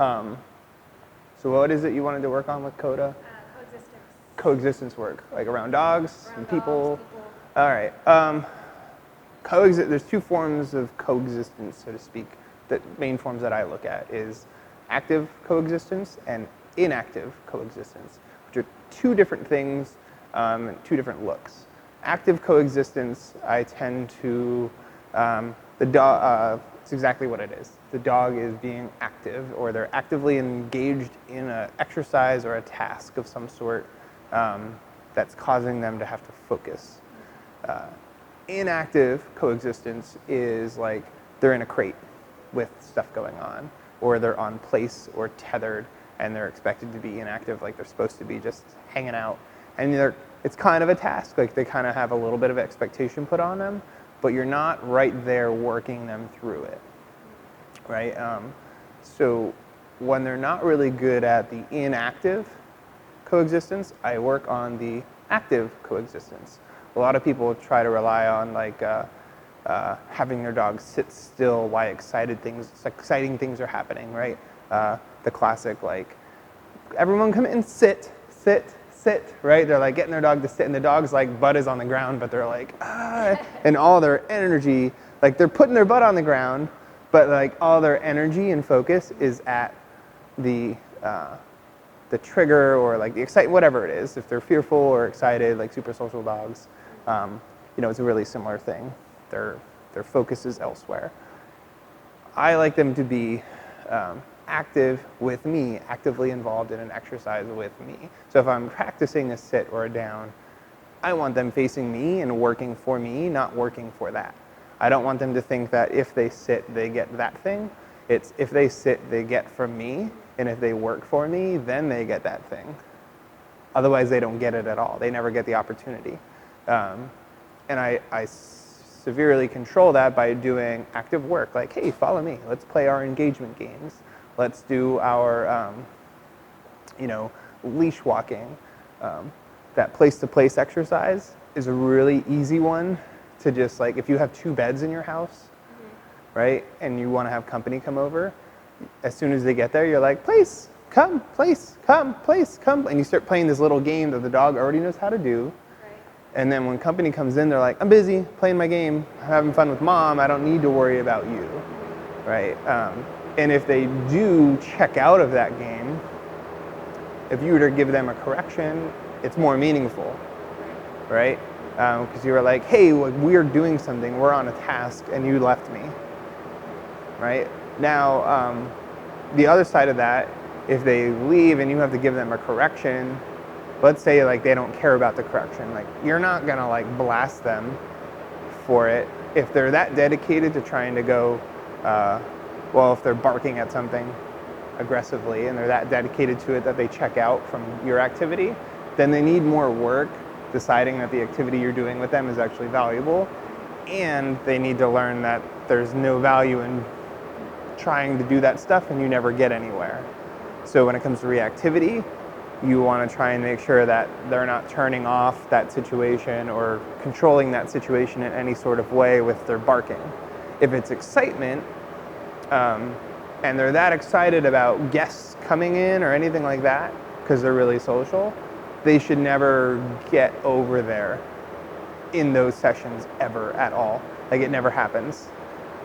So what is it you wanted to work on with Coda? Coexistence. Coexistence work, like around dogs Around and dogs, people. people. All right. There's two forms of coexistence, so to speak. The main forms that I look at is active coexistence and inactive coexistence, which are two different things, two different looks. Active coexistence, I tend to, it's exactly what it is. The dog is being active, or they're actively engaged in an exercise or a task of some sort that's causing them to have to focus. Inactive coexistence is like they're in a crate with stuff going on, or they're on place or tethered, and they're expected to be inactive, like they're supposed to be just hanging out. And it's kind of a task, like they kind of have a little bit of expectation put on them, but you're not right there working them through it, right? So when they're not really good at the inactive coexistence, I work on the active coexistence. A lot of people try to rely on like having their dog sit still while exciting things are happening, right? The classic like, everyone come in, sit, right? They're like getting their dog to sit, and the dog's like butt is on the ground, but they're like, and all their energy, like they're putting their butt on the ground, but like all their energy and focus is at the trigger or like the excitement, whatever it is. If they're fearful or excited, like super social dogs, it's a really similar thing. Their focus is elsewhere. I like them to be active with me, actively involved in an exercise with me. So if I'm practicing a sit or a down, I want them facing me and working for me, not working for that. I don't want them to think that if they sit, they get that thing. It's if they sit, they get from me, and if they work for me, then they get that thing. Otherwise, they don't get it at all. They never get the opportunity. And I severely control that by doing active work, like, hey, follow me. Let's play our engagement games. Let's do our, leash walking. That place-to-place exercise is a really easy one to just, like, if you have two beds in your house, right, and you want to have company come over, as soon as they get there, you're like, place, come, and you start playing this little game that the dog already knows how to do. And then when company comes in, they're like, I'm busy playing my game, I'm having fun with mom, I don't need to worry about you, right? And if they do check out of that game, if you were to give them a correction, it's more meaningful, right? Because you were like, hey, we're doing something, we're on a task, and you left me, right? Now, the other side of that, if they leave and you have to give them a correction, let's say like they don't care about the correction, like you're not gonna like blast them for it. If they're that dedicated to trying to go, if they're barking at something aggressively and they're that dedicated to it that they check out from your activity, then they need more work deciding that the activity you're doing with them is actually valuable, and they need to learn that there's no value in trying to do that stuff and you never get anywhere. So when it comes to reactivity, you want to try and make sure that they're not turning off that situation or controlling that situation in any sort of way with their barking. If it's excitement, and they're that excited about guests coming in or anything like that, because they're really social, they should never get over there in those sessions ever at all. Like it never happens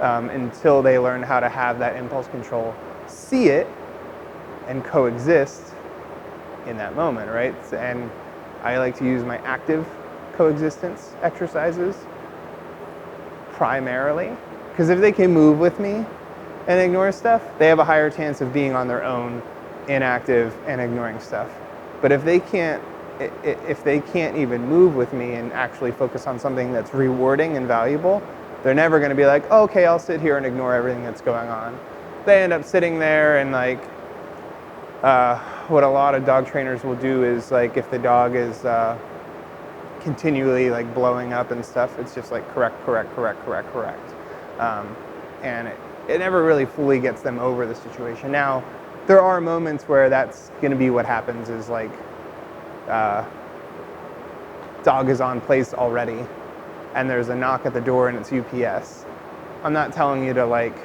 until they learn how to have that impulse control, see it, and coexist in that moment, right? And I like to use my active coexistence exercises primarily, because if they can move with me and ignore stuff, they have a higher chance of being on their own, inactive and ignoring stuff. But if they can't even move with me and actually focus on something that's rewarding and valuable, they're never going to be like, oh, okay, I'll sit here and ignore everything that's going on. They end up sitting there and like, what a lot of dog trainers will do is like if the dog is continually like blowing up and stuff, it's just like correct. And it never really fully gets them over the situation. Now, there are moments where that's going to be what happens is like dog is on place already and there's a knock at the door and it's UPS. I'm not telling you to like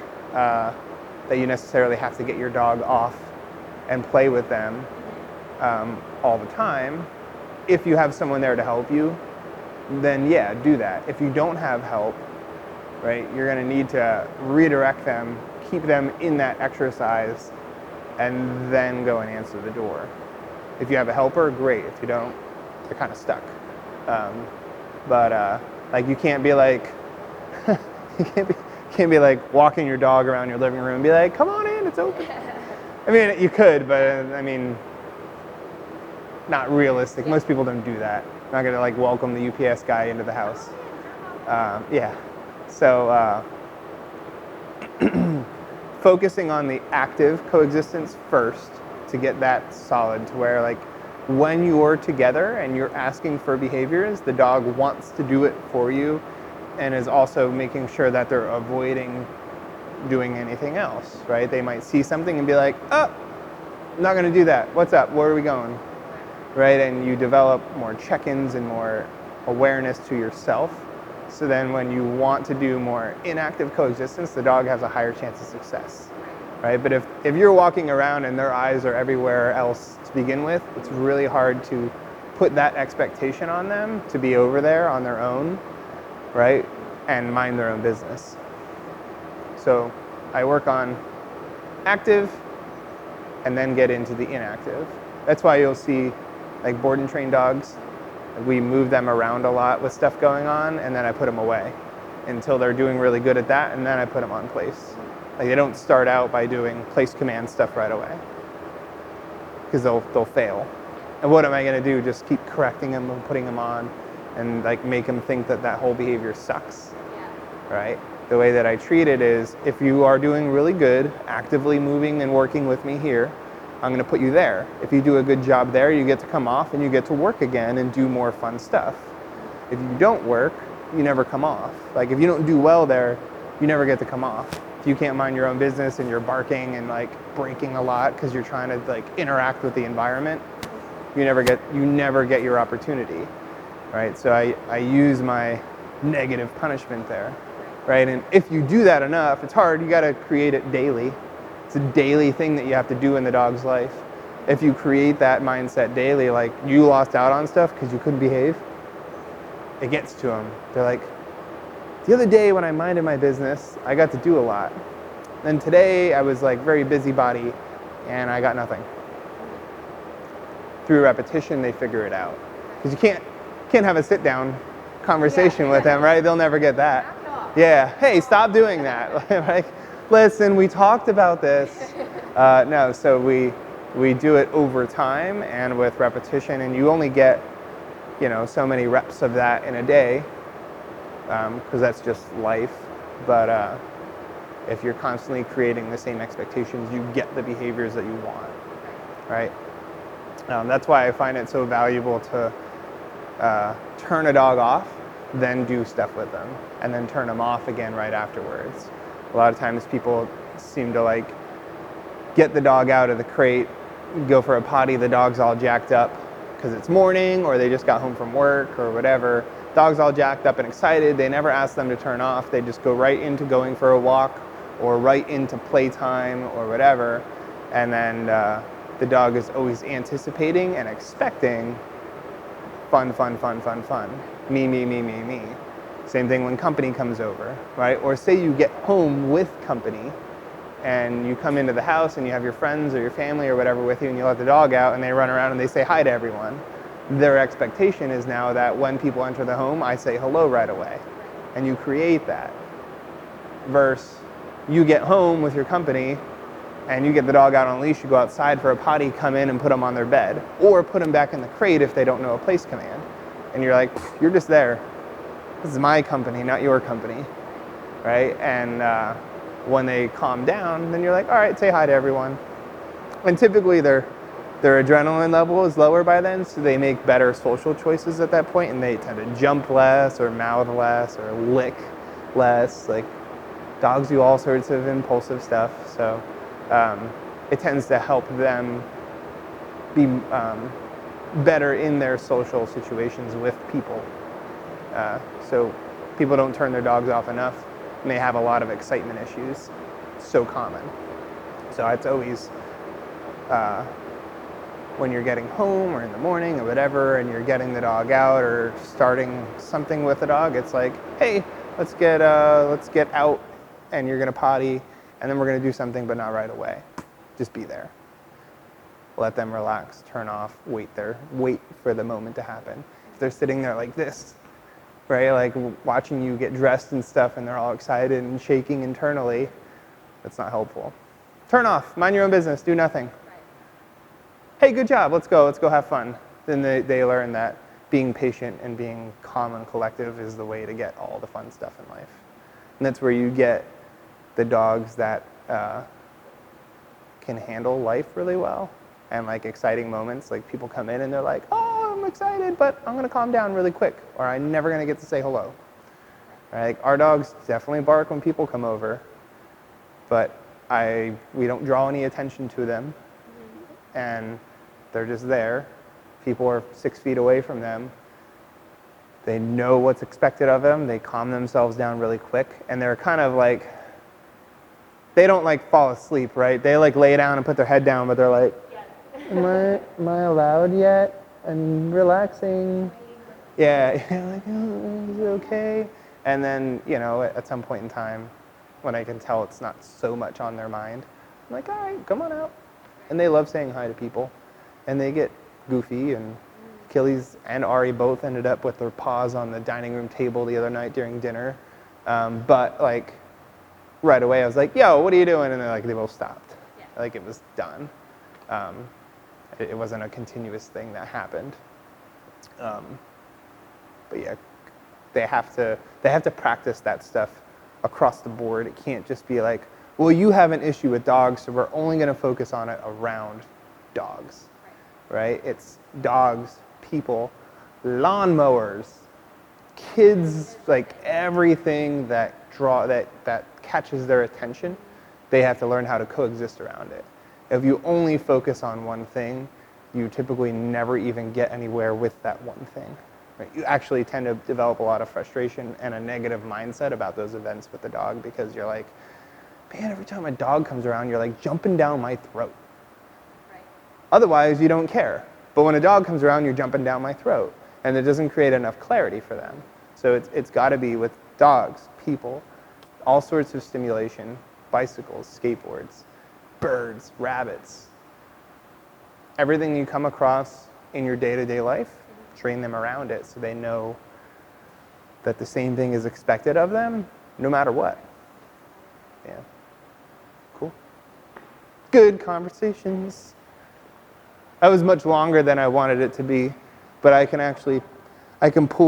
that you necessarily have to get your dog off and play with them all the time. If you have someone there to help you, then yeah, do that. If you don't have help, right, you're going to need to redirect them, keep them in that exercise, and then go and answer the door. If you have a helper, great. If you don't, you're kind of stuck. But like, you can't be like you can't be like walking your dog around your living room and be like, come on in, it's open. I mean, you could, but I mean, not realistic. Most people don't do that. Not gonna like welcome the UPS guy into the house. Yeah. So focusing on the active coexistence first to get that solid, to where like when you're together and you're asking for behaviors, the dog wants to do it for you and is also making sure that they're avoiding doing anything else, right? They might see something and be like, oh, I'm not gonna do that. What's up? Where are we going? Right? And you develop more check-ins and more awareness to yourself. So then when you want to do more inactive coexistence, the dog has a higher chance of success, right? But if you're walking around and their eyes are everywhere else to begin with, it's really hard to put that expectation on them to be over there on their own, right? And mind their own business. So I work on active and then get into the inactive. That's why you'll see like board and trained dogs, we move them around a lot with stuff going on, and then I put them away until they're doing really good at that, and then I put them on place. Like, they don't start out by doing place command stuff right away, because they'll fail. And what am I going to do? Just keep correcting them and putting them on, and like make them think that whole behavior sucks, right? The way that I treat it is, if you are doing really good, actively moving and working with me here, I'm going to put you there. If you do a good job there, you get to come off and you get to work again and do more fun stuff. If you don't work, you never come off. Like, if you don't do well there, you never get to come off. If you can't mind your own business and you're barking and like breaking a lot because you're trying to like interact with the environment, you never get your opportunity, right? So I use my negative punishment there, right? And if you do that enough, it's hard. You got to create it daily. It's a daily thing that you have to do in the dog's life. If you create that mindset daily, like you lost out on stuff because you couldn't behave, it gets to them. They're like, the other day when I minded my business, I got to do a lot. Then today I was like very busybody and I got nothing. Through repetition, they figure it out. Because you can't have a sit down conversation with them, right? They'll never get that. Yeah, hey, stop doing that. Like, listen, we talked about this. No, so we do it over time and with repetition, and you only get, so many reps of that in a day, because that's just life. But if you're constantly creating the same expectations, you get the behaviors that you want, right? That's why I find it so valuable to turn a dog off, then do stuff with them, and then turn them off again right afterwards. A lot of times people seem to like get the dog out of the crate, go for a potty, the dog's all jacked up because it's morning or they just got home from work or whatever. Dog's all jacked up and excited. They never ask them to turn off. They just go right into going for a walk or right into playtime or whatever. And then the dog is always anticipating and expecting fun. Me. Same thing when company comes over, right? Or say you get home with company and you come into the house and you have your friends or your family or whatever with you and you let the dog out and they run around and they say hi to everyone. Their expectation is now that when people enter the home, I say hello right away. And you create that. Versus you get home with your company and you get the dog out on a leash, you go outside for a potty, come in and put them on their bed. Or put them back in the crate if they don't know a place command. And you're like, you're just there. This is my company, not your company, right? And when they calm down, then you're like, all right, say hi to everyone. And typically their adrenaline level is lower by then, so they make better social choices at that point, and they tend to jump less or mouth less or lick less. Like, dogs do all sorts of impulsive stuff, so it tends to help them be better in their social situations with people. So people don't turn their dogs off enough, and they have a lot of excitement issues. It's so common. So it's always when you're getting home or in the morning or whatever, and you're getting the dog out or starting something with the dog, it's like, hey, let's get out, and you're gonna potty, and then we're gonna do something, but not right away. Just be there. Let them relax, turn off, wait for the moment to happen. If they're sitting there like this, right, like watching you get dressed and stuff, and they're all excited and shaking internally, that's not helpful. Turn off, mind your own business, do nothing. Hey, good job, let's go have fun. Then they learn that being patient and being calm and collective is the way to get all the fun stuff in life. And that's where you get the dogs that can handle life really well, and like exciting moments, like people come in and they're like, oh, I'm excited, but I'm gonna calm down really quick, or I'm never gonna get to say hello. Right? Our dogs definitely bark when people come over, but we don't draw any attention to them, and they're just there. People are 6 feet away from them. They know what's expected of them. They calm themselves down really quick, and they're kind of like, they don't like fall asleep, right? They like lay down and put their head down, but they're like, am I allowed yet? I'm relaxing. Yeah, like, oh, is it okay? And then, at some point in time, when I can tell it's not so much on their mind, I'm like, all right, come on out. And they love saying hi to people, and they get goofy, and Achilles and Ari both ended up with their paws on the dining room table the other night during dinner. But like right away I was like, yo, what are you doing? And they both stopped. Yeah. Like it was done. It wasn't a continuous thing that happened. But yeah, they have to practice that stuff across the board. It can't just be like, well, you have an issue with dogs, so we're only going to focus on it around dogs, right? It's dogs, people, lawnmowers, kids, like everything that catches their attention. They have to learn how to coexist around it. If you only focus on one thing, you typically never even get anywhere with that one thing. Right? You actually tend to develop a lot of frustration and a negative mindset about those events with the dog, because you're like, man, every time a dog comes around, you're like jumping down my throat. Right. Otherwise, you don't care. But when a dog comes around, you're jumping down my throat. And it doesn't create enough clarity for them. So it's got to be with dogs, people, all sorts of stimulation, bicycles, skateboards, birds, rabbits. Everything you come across in your day-to-day life, train them around it so they know that the same thing is expected of them no matter what. Yeah. Cool. Good conversations. That was much longer than I wanted it to be, but I can pull